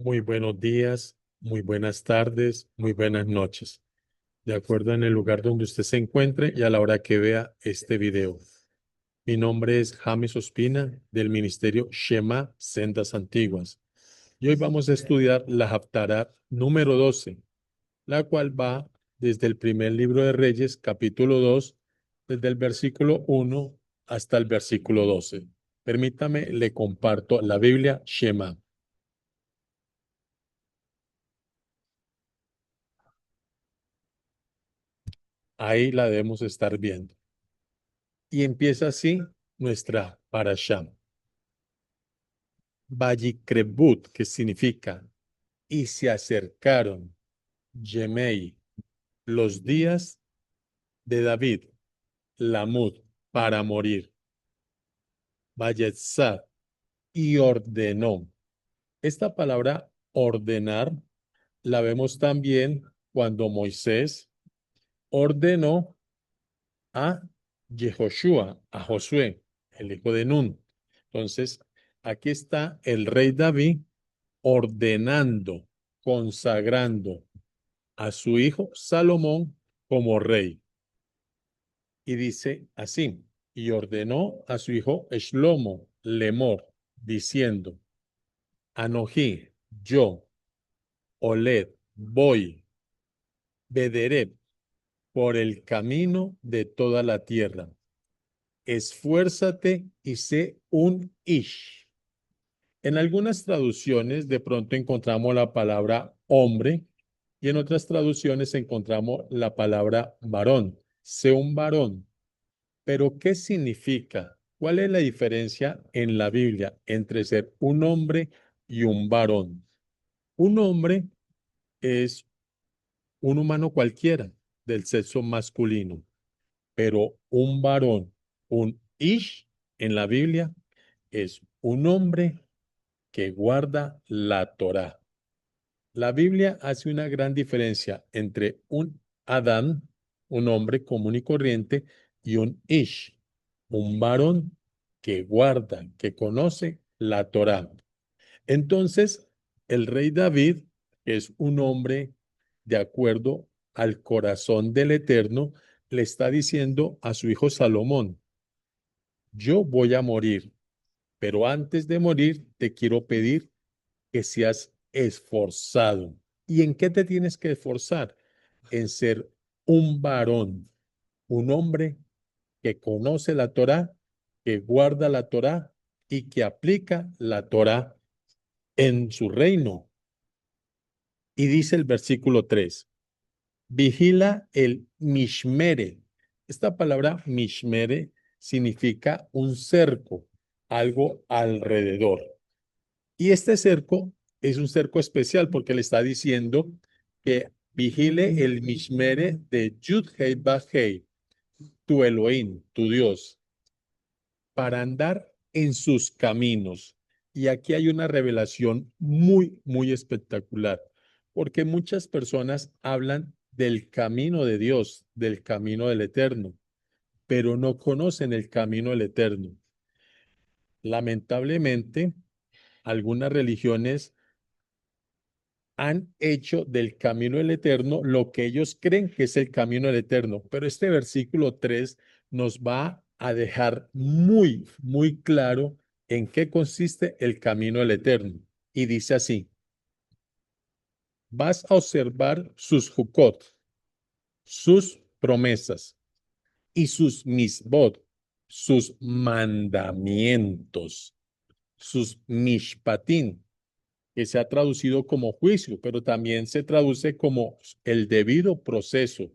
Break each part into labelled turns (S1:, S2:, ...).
S1: Muy buenos días, muy buenas tardes, muy buenas noches, de acuerdo en el lugar donde usted se encuentre y a la hora que vea este video. Mi nombre es James Ospina del Ministerio Shema Sendas Antiguas y hoy vamos a estudiar la Haftarah número 12, la cual va desde el primer libro de Reyes, capítulo 2, desde el versículo 1 hasta el versículo 12. Permítame, le comparto la Biblia Shema. Ahí la debemos estar viendo. Y empieza así nuestra parashá. Vayikrebut, que significa, y se acercaron, Yemei, los días de David, Lamud, para morir. Vayetzat, y ordenó. Esta palabra ordenar la vemos también cuando Moisés ordenó a Yehoshua, a Josué, el hijo de Nun. Entonces, aquí está el rey David ordenando, consagrando a su hijo Salomón como rey. Y dice así, y ordenó a su hijo Shlomo, Lemor, diciendo, Anojí, yo, Oled, voy, Bederet, por el camino de toda la tierra. Esfuérzate y sé un ish. En algunas traducciones de pronto encontramos la palabra hombre y en otras traducciones encontramos la palabra varón. Sé un varón. Pero ¿qué significa? ¿Cuál es la diferencia en la Biblia entre ser un hombre y un varón? Un hombre es un humano cualquiera del sexo masculino, pero un varón, un ish en la Biblia es un hombre que guarda la Torá. La Biblia hace una gran diferencia entre un Adán, un hombre común y corriente, y un Ish, un varón que guarda, que conoce la Torá. Entonces, el rey David es un hombre de acuerdo al corazón del Eterno, le está diciendo a su hijo Salomón, yo voy a morir, pero antes de morir te quiero pedir que seas esforzado. ¿Y en qué te tienes que esforzar? En ser un varón, un hombre que conoce la Torá, que guarda la Torá y que aplica la Torá en su reino. Y dice el versículo 3, vigila el mishmere. Esta palabra mishmere significa un cerco, algo alrededor. Y este cerco es un cerco especial porque le está diciendo que vigile el mishmere de Yud Hei Vav Hei, tu Elohim, tu Dios, para andar en sus caminos. Y aquí hay una revelación muy, muy espectacular, porque muchas personas hablan del camino de Dios, del camino del Eterno, pero no conocen el camino del Eterno. Lamentablemente, algunas religiones han hecho del camino del eterno lo que ellos creen que es el camino del eterno. Pero este versículo 3 nos va a dejar muy, muy claro en qué consiste el camino del eterno. Y dice así, vas a observar sus jukot, sus promesas y sus misbot, sus mandamientos, sus mishpatim, que se ha traducido como juicio, pero también se traduce como el debido proceso.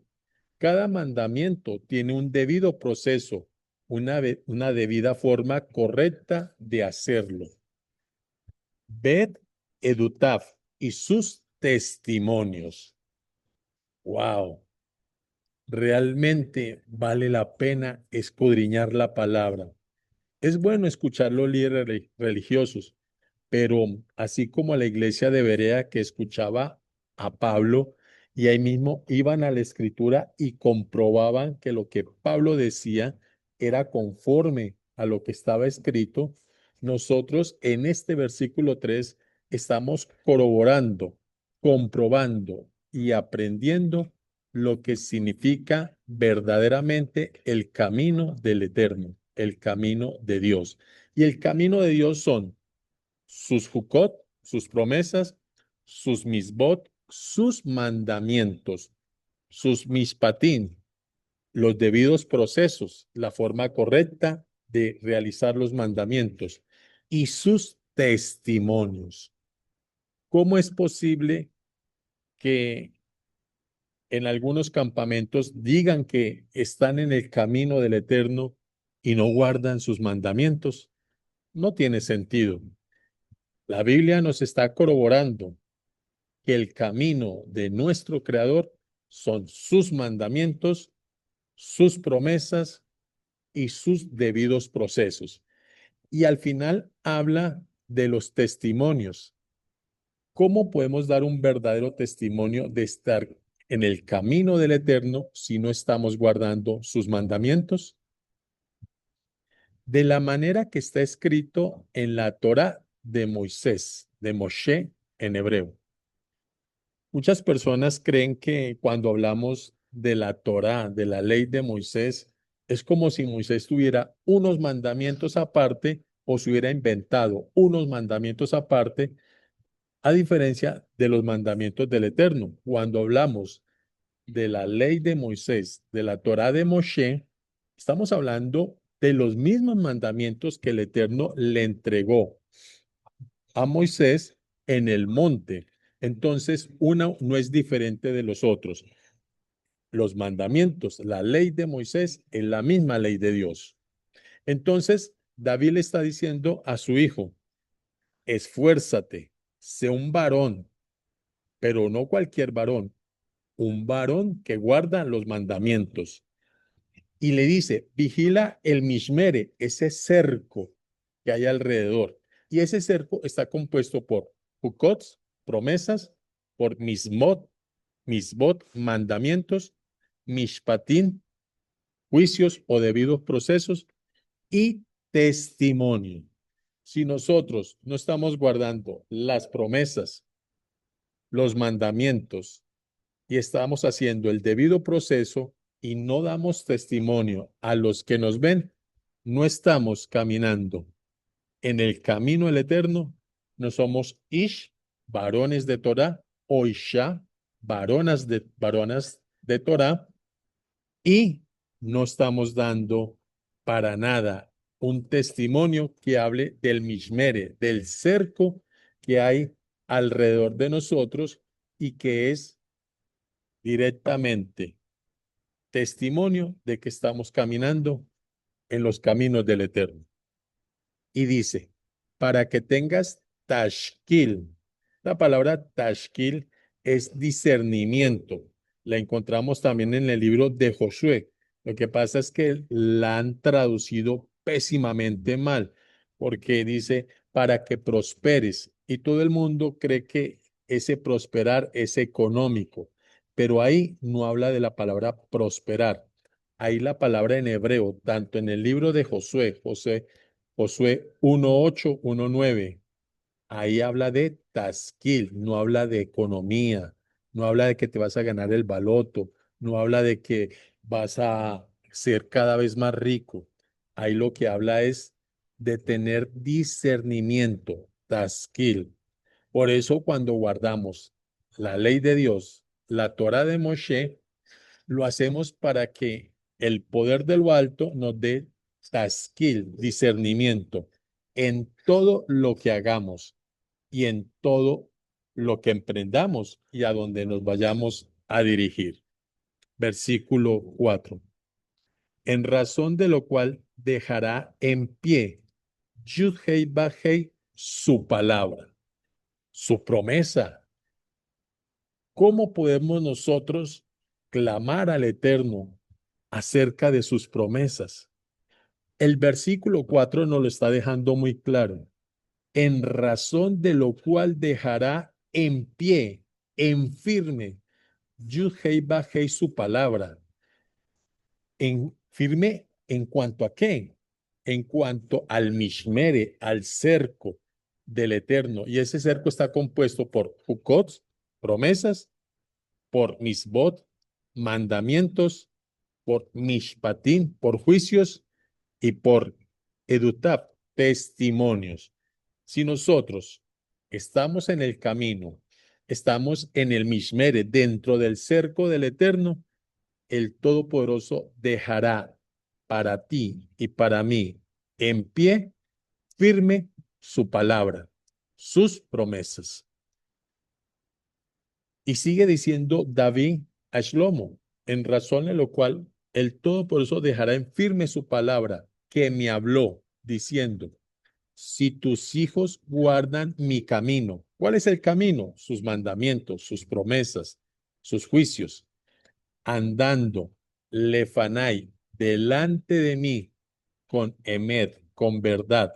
S1: Cada mandamiento tiene un debido proceso, una debida forma correcta de hacerlo. Bet Edutaf y sus testimonios. Wow, realmente vale la pena escudriñar la palabra. Es bueno escuchar los líderes religiosos, pero así como la iglesia de Berea que escuchaba a Pablo y ahí mismo iban a la escritura y comprobaban que lo que Pablo decía era conforme a lo que estaba escrito, nosotros en este versículo 3 estamos corroborando, comprobando y aprendiendo lo que significa verdaderamente el camino del Eterno, el camino de Dios. Y el camino de Dios son sus Jukot, sus promesas, sus misbot, sus mandamientos, sus mishpatim, los debidos procesos, la forma correcta de realizar los mandamientos y sus testimonios. ¿Cómo es posible que en algunos campamentos digan que están en el camino del Eterno y no guardan sus mandamientos? No tiene sentido. La Biblia nos está corroborando que el camino de nuestro Creador son sus mandamientos, sus promesas y sus debidos procesos. Y al final habla de los testimonios. ¿Cómo podemos dar un verdadero testimonio de estar en el camino del Eterno si no estamos guardando sus mandamientos? De la manera que está escrito en la Torá de Moisés, de Moshe en hebreo. Muchas personas creen que cuando hablamos de la Torá, de la ley de Moisés, es como si Moisés tuviera unos mandamientos aparte o se hubiera inventado unos mandamientos aparte, a diferencia de los mandamientos del Eterno. Cuando hablamos de la ley de Moisés, de la Torá de Moshe, estamos hablando de los mismos mandamientos que el Eterno le entregó a Moisés en el monte. Entonces, uno no es diferente de los otros. Los mandamientos, la ley de Moisés es la misma ley de Dios. Entonces, David le está diciendo a su hijo, esfuérzate, sé un varón, pero no cualquier varón, un varón que guarda los mandamientos. Y le dice, vigila el mishmere, ese cerco que hay alrededor. Y ese cerco está compuesto por hukots, promesas, por misbot, mandamientos, mishpatim, juicios o debidos procesos y testimonio. Si nosotros no estamos guardando las promesas, los mandamientos y estamos haciendo el debido proceso y no damos testimonio a los que nos ven, no estamos caminando en el camino del Eterno, no somos Ish, varones de Torah, o Isha, varonas de Torah, y no estamos dando para nada un testimonio que hable del mishmere, del cerco que hay alrededor de nosotros y que es directamente testimonio de que estamos caminando en los caminos del Eterno. Y dice, para que tengas tashkil. La palabra tashkil es discernimiento. La encontramos también en el libro de Josué. Lo que pasa es que la han traducido pésimamente mal, porque dice, para que prosperes. Y todo el mundo cree que ese prosperar es económico, pero ahí no habla de la palabra prosperar. Ahí la palabra en hebreo, tanto en el libro de Josué 1:8, 1:9. Ahí habla de tasquil, no habla de economía, no habla de que te vas a ganar el baloto, no habla de que vas a ser cada vez más rico. Ahí lo que habla es de tener discernimiento, tasquil. Por eso cuando guardamos la ley de Dios, la Torah de Moshe, lo hacemos para que el poder de lo alto nos dé tasquil, discernimiento en todo lo que hagamos y en todo lo que emprendamos y a donde nos vayamos a dirigir. Versículo 4. En razón de lo cual dejará en pie Yud-Hei Baj-Hei su palabra, su promesa. ¿Cómo podemos nosotros clamar al Eterno acerca de sus promesas? El versículo 4 nos lo está dejando muy claro. En razón de lo cual dejará en pie, en firme, Yud-Hei Baj-Hei su palabra. En firme en cuanto a qué? En cuanto al mishmere, al cerco. del Eterno. Y ese cerco está compuesto por Jukot, promesas, por Misbot, mandamientos, por Mishpatim, por juicios, y por Edutab, testimonios. Si nosotros estamos en el camino, estamos en el Mishmere, dentro del cerco del Eterno, el Todopoderoso dejará para ti y para mí en pie, firme, su palabra, sus promesas. Y sigue diciendo David a Shlomo, en razón de lo cual el Todopoderoso dejará en firme su palabra que me habló, diciendo, si tus hijos guardan mi camino. ¿Cuál es el camino? Sus mandamientos, sus promesas, sus juicios, andando lefanai, delante de mí, con emed, con verdad,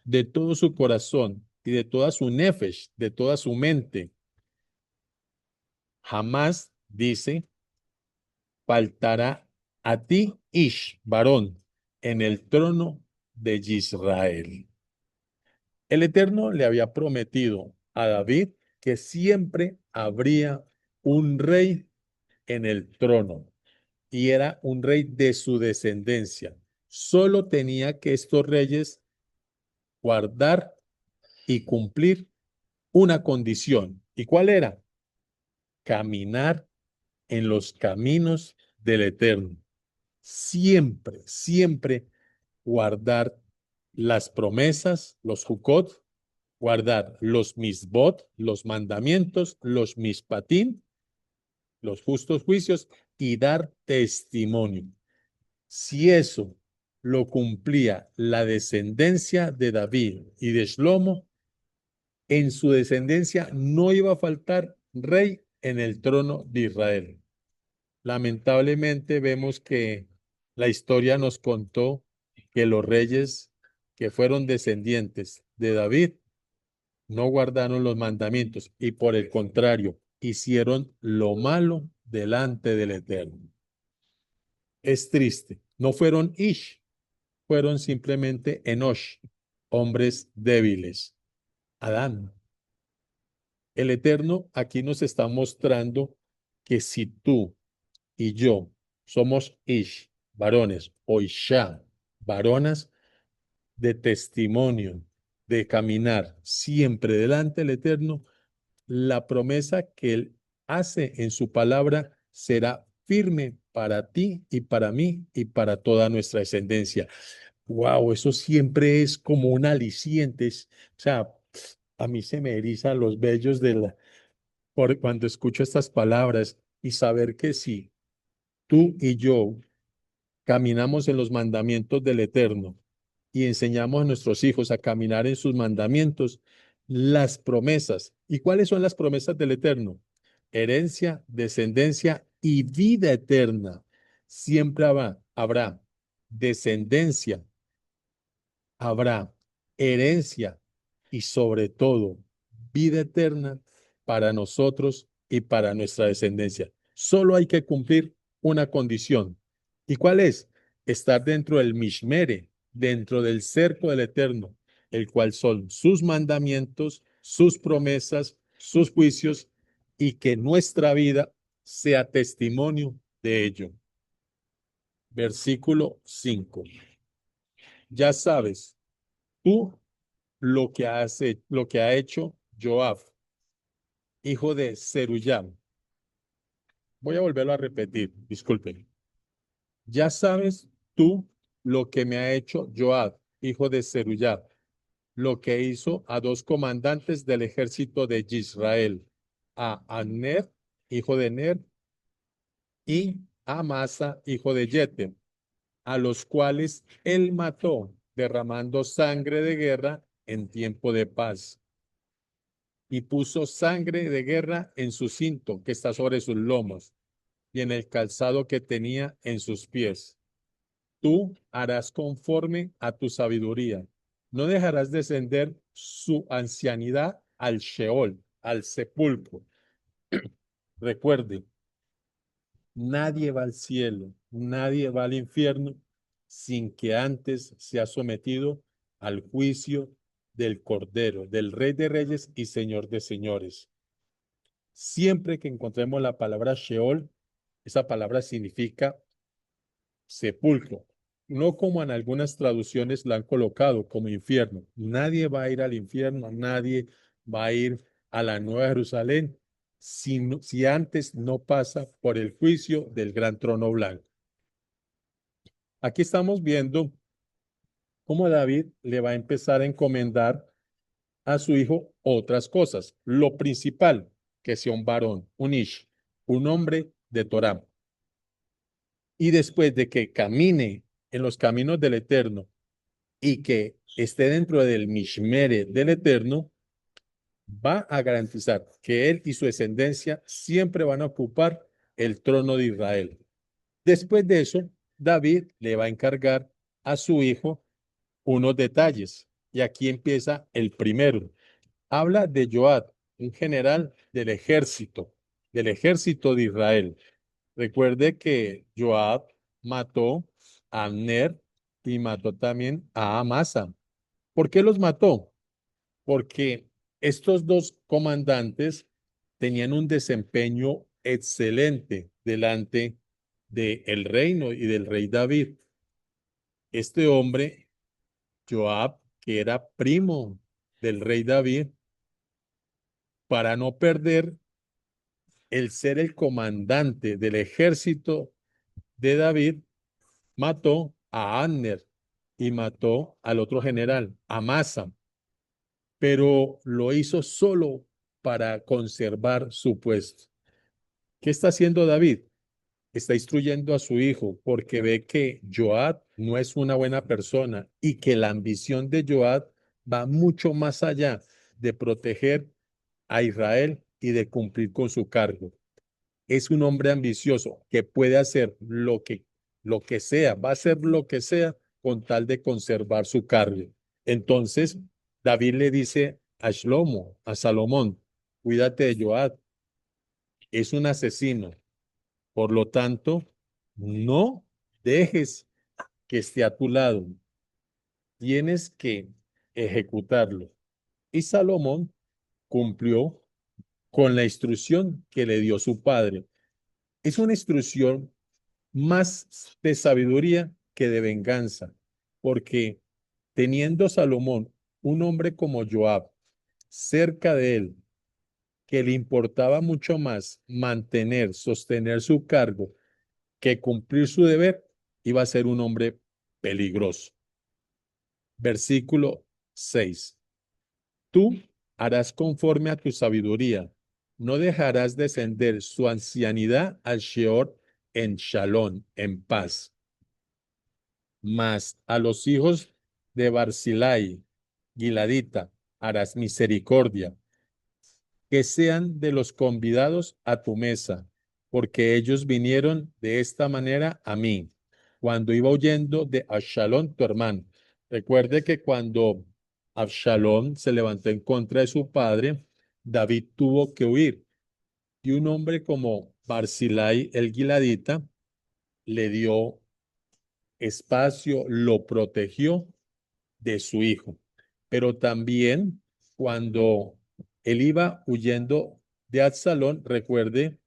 S1: de todo su corazón y de toda su nefesh, de toda su mente. Jamás, dice, faltará a ti, Ish, varón, en el trono de Israel. El Eterno le había prometido a David que siempre habría un rey en el trono y era un rey de su descendencia. Solo tenía que estos reyes guardar y cumplir una condición. ¿Y cuál era? Caminar en los caminos del Eterno. Siempre, siempre guardar las promesas, los Jukot, guardar los misbot, los mandamientos, los mispatín, los justos juicios y dar testimonio. Si eso lo cumplía la descendencia de David y de Shlomo, en su descendencia no iba a faltar rey en el trono de Israel. Lamentablemente vemos que la historia nos contó que los reyes que fueron descendientes de David no guardaron los mandamientos y por el contrario, hicieron lo malo delante del Eterno. Es triste. No fueron Ish, fueron simplemente Enosh, hombres débiles. Adán. El Eterno aquí nos está mostrando que si tú y yo somos Ish, varones, o Isha, varonas, de testimonio, de caminar siempre delante del Eterno, la promesa que Él hace en su palabra será firme para ti y para mí y para toda nuestra descendencia. Wow, eso siempre es como un aliciente. O sea, a mí se me erizan los vellos por cuando escucho estas palabras y saber que si tú y yo caminamos en los mandamientos del Eterno y enseñamos a nuestros hijos a caminar en sus mandamientos, las promesas. ¿Y cuáles son las promesas del Eterno? Herencia, descendencia y vida eterna. Siempre habrá descendencia, habrá herencia y sobre todo vida eterna para nosotros y para nuestra descendencia. Solo hay que cumplir una condición. ¿Y cuál es? Estar dentro del Mishmere, dentro del cerco del Eterno, el cual son sus mandamientos, sus promesas, sus juicios, y que nuestra vida sea testimonio de ello. Versículo 5. Ya sabes, tú lo que ha hecho Joab, hijo de Zeruyam. Voy a volverlo a repetir, disculpen. Ya sabes tú lo que me ha hecho Joab, hijo de Zeruyam, lo que hizo a dos comandantes del ejército de Israel, a Aner, hijo de Ner, y a Amasa, hijo de Jetem, a los cuales él mató, derramando sangre de guerra en tiempo de paz. Y puso sangre de guerra en su cinto que está sobre sus lomos y en el calzado que tenía en sus pies. Tú harás conforme a tu sabiduría. No dejarás descender su ancianidad al Sheol, al sepulcro. Recuerde, nadie va al cielo, nadie va al infierno sin que antes sea sometido al juicio del Cordero, del Rey de Reyes y Señor de Señores. Siempre que encontremos la palabra Sheol, esa palabra significa sepulcro. No como en algunas traducciones la han colocado como infierno. Nadie va a ir al infierno, nadie va a ir a la Nueva Jerusalén si antes no pasa por el juicio del gran trono blanco. Aquí estamos viendo cómo David le va a empezar a encomendar a su hijo otras cosas. Lo principal, que sea un varón, un ish, un hombre de Torá. Y después de que camine en los caminos del Eterno y que esté dentro del Mishmere del Eterno, va a garantizar que él y su descendencia siempre van a ocupar el trono de Israel. Después de eso, David le va a encargar a su hijo unos detalles. Y aquí empieza el primero. Habla de Joab, un general del ejército de Israel. Recuerde que Joab mató a Abner y mató también a Amasa. ¿Por qué los mató? Porque estos dos comandantes tenían un desempeño excelente delante del reino y del rey David. Este hombre, Joab, que era primo del rey David, para no perder el ser el comandante del ejército de David, mató a Abner y mató al otro general, Amasa, pero lo hizo solo para conservar su puesto. ¿Qué está haciendo David? Está instruyendo a su hijo porque ve que Joab no es una buena persona y que la ambición de Joab va mucho más allá de proteger a Israel y de cumplir con su cargo. Es un hombre ambicioso que puede hacer lo que sea, va a hacer lo que sea con tal de conservar su cargo. Entonces, David le dice a Shlomo, a Salomón, cuídate de Joab, es un asesino. Por lo tanto, no dejes que esté a tu lado. Tienes que ejecutarlo. Y Salomón cumplió con la instrucción que le dio su padre. Es una instrucción más de sabiduría que de venganza, porque teniendo Salomón un hombre como Joab cerca de él, que le importaba mucho más mantener, sostener su cargo que cumplir su deber, iba a ser un hombre peligroso. Versículo 6. Tú harás conforme a tu sabiduría, no dejarás descender su ancianidad al Sheol en Shalom, en paz. Mas a los hijos de Barzilai, Giladita, harás misericordia, que sean de los convidados a tu mesa, porque ellos vinieron de esta manera a mí, cuando iba huyendo de Absalón, tu hermano. Recuerde que cuando Absalón se levantó en contra de su padre, David tuvo que huir, y un hombre como Barzilai el Giladita le dio espacio, lo protegió de su hijo. Pero también cuando él iba huyendo de Absalón, recuerde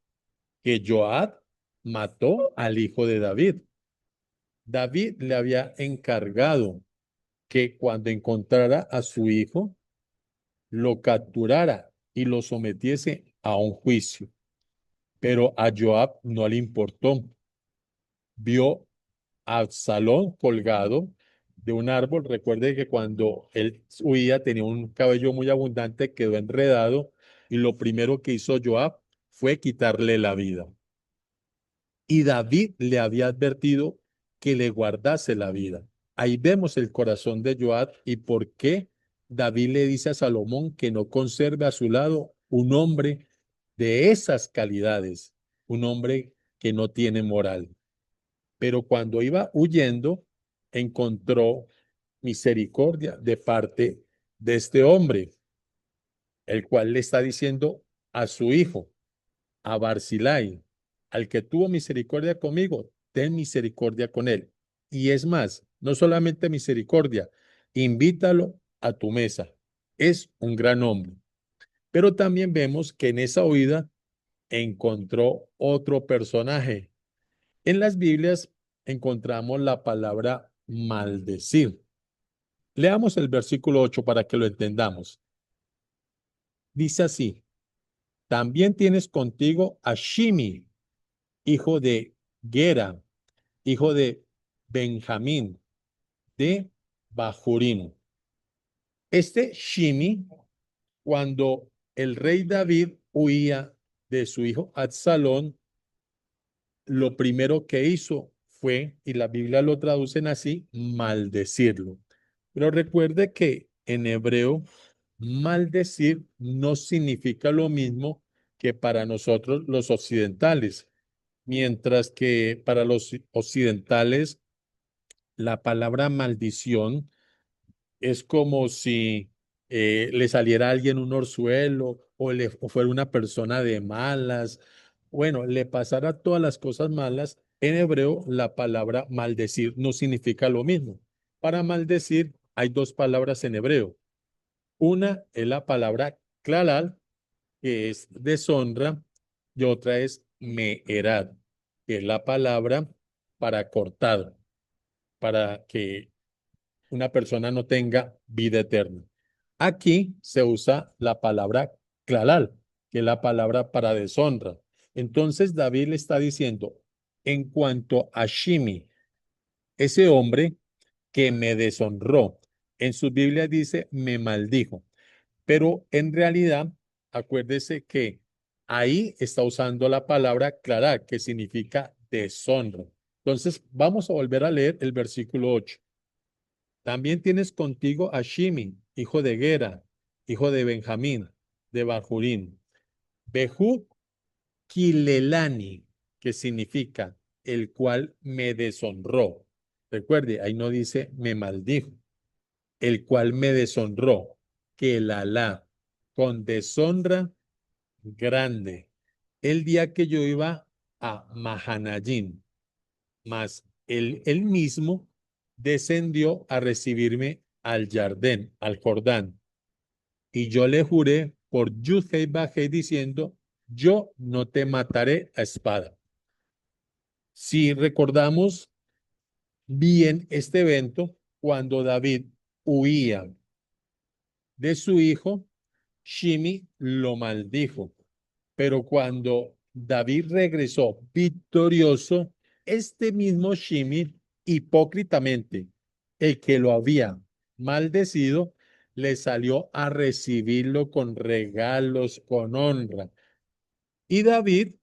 S1: que Joab mató al hijo de David. David le había encargado que cuando encontrara a su hijo, lo capturara y lo sometiese a un juicio. Pero a Joab no le importó. Vio a Absalón colgado de un árbol. Recuerde que cuando él huía tenía un cabello muy abundante, quedó enredado y lo primero que hizo Joab fue quitarle la vida. Y David le había advertido que le guardase la vida. Ahí vemos el corazón de Joab y por qué David le dice a Salomón que no conserve a su lado un hombre de esas calidades, un hombre que no tiene moral. Pero cuando iba huyendo, encontró misericordia de parte de este hombre, el cual le está diciendo a su hijo, a Barzilai, al que tuvo misericordia conmigo, ten misericordia con él. Y es más, no solamente misericordia, invítalo a tu mesa. es un gran hombre. Pero también vemos que en esa huida encontró otro personaje. En las Biblias encontramos la palabra maldecir. Leamos el versículo 8 para que lo entendamos. Dice así, también tienes contigo a Shimi, hijo de Gera, hijo de Benjamín, de Bahurim. Este Shimi, cuando el rey David huía de su hijo Absalón, lo primero que hizo fue, y la Biblia lo traducen así, maldecirlo. Pero recuerde que en hebreo, maldecir no significa lo mismo que para nosotros los occidentales, mientras que para los occidentales la palabra maldición es como si le saliera a alguien un orzuelo o fuera una persona de malas. Bueno, le pasara todas las cosas malas. En hebreo, la palabra maldecir no significa lo mismo. Para maldecir hay dos palabras en hebreo. Una es la palabra klalal, que es deshonra, y otra es meherad, que es la palabra para cortar, para que una persona no tenga vida eterna. Aquí se usa la palabra klalal, que es la palabra para deshonra. Entonces David le está diciendo, en cuanto a Shimi, ese hombre que me deshonró, en su Biblia dice, me maldijo, pero en realidad, acuérdese que ahí está usando la palabra klalal, que significa deshonra. Entonces, vamos a volver a leer el versículo 8. También tienes contigo a Shimi, hijo de Gera, hijo de Benjamín, de Bahurín. Behud Kilelani, que significa el cual me deshonró. Recuerde, ahí no dice me maldijo, el cual me deshonró, que el Alá, con deshonra grande, el día que yo iba a Mahanayim, mas él mismo descendió a recibirme al Jardín, al Jordán. Y yo le juré por Yudhei Bajei diciendo, yo no te mataré a espada. Si recordamos bien este evento, cuando David huía de su hijo, Shimi lo maldijo. Pero cuando David regresó victorioso, este mismo Shimi, hipócritamente, el que lo había maldecido, le salió a recibirlo con regalos, con honra. Y David,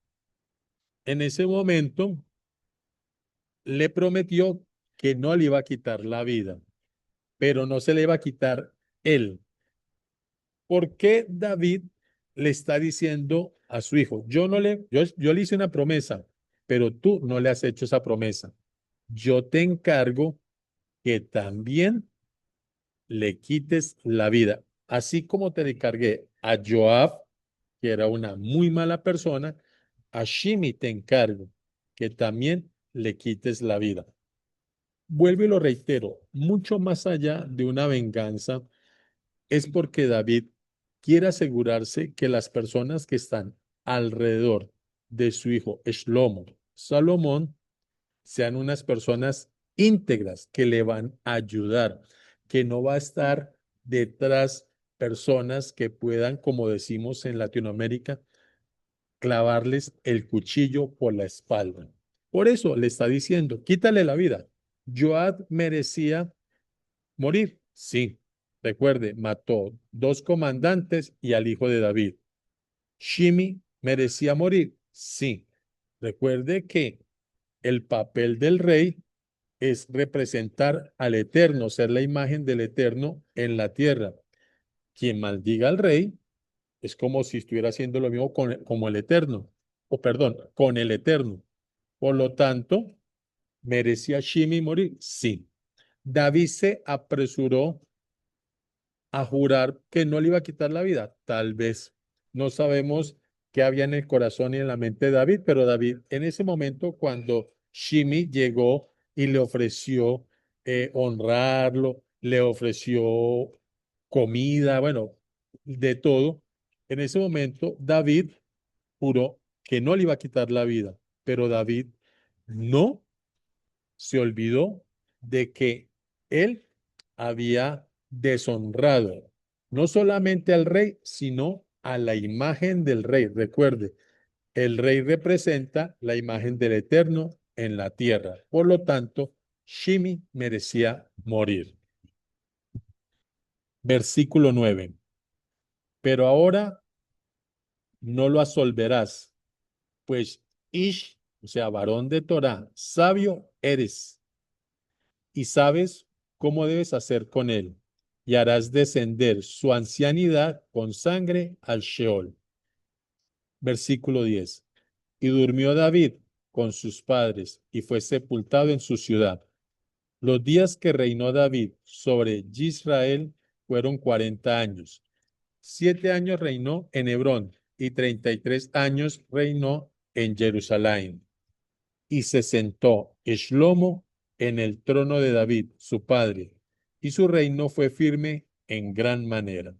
S1: en ese momento, le prometió que no le iba a quitar la vida, pero no se le iba a quitar él. ¿Por qué David le está diciendo a su hijo, yo le hice una promesa, pero tú no le has hecho esa promesa? Yo te encargo que también le quites la vida, así como te encargué a Joab, que era una muy mala persona, a Shimi te encargo que también le quites la vida. Vuelvo y lo reitero, mucho más allá de una venganza, es porque David quiere asegurarse que las personas que están alrededor de su hijo Shlomo, Salomón, sean unas personas íntegras que le van a ayudar, que no va a estar detrás personas que puedan, como decimos en Latinoamérica, clavarles el cuchillo por la espalda. Por eso le está diciendo, quítale la vida. Joab merecía morir, sí. Recuerde, mató dos comandantes y al hijo de David. Shimi merecía morir, sí. Recuerde que el papel del rey es representar al Eterno, ser la imagen del Eterno en la tierra. Quien maldiga al rey es como si estuviera haciendo lo mismo como el Eterno, o perdón, con el Eterno. Por lo tanto, ¿merecía Shimi morir? Sí. David se apresuró a jurar que no le iba a quitar la vida. Tal vez no sabemos qué había en el corazón y en la mente de David, pero David en ese momento cuando Shimi llegó y le ofreció honrarlo, le ofreció comida, bueno, de todo. En ese momento, David juró que no le iba a quitar la vida, pero David no se olvidó de que él había deshonrado no solamente al rey, sino a la imagen del rey. Recuerde, el rey representa la imagen del Eterno en la tierra. Por lo tanto, Shimi merecía morir. Versículo 9. Pero ahora no lo absolverás, pues Ish, o sea, varón de Torah, sabio eres y sabes cómo debes hacer con él, y harás descender su ancianidad con sangre al Sheol. Versículo 10. Y durmió David con sus padres y fue sepultado en su ciudad. Los días que reinó David sobre Israel fueron 40 años. 7 años reinó en Hebrón y 33 años reinó en Jerusalén. Y se sentó Shlomo en el trono de David, su padre, y su reino fue firme en gran manera.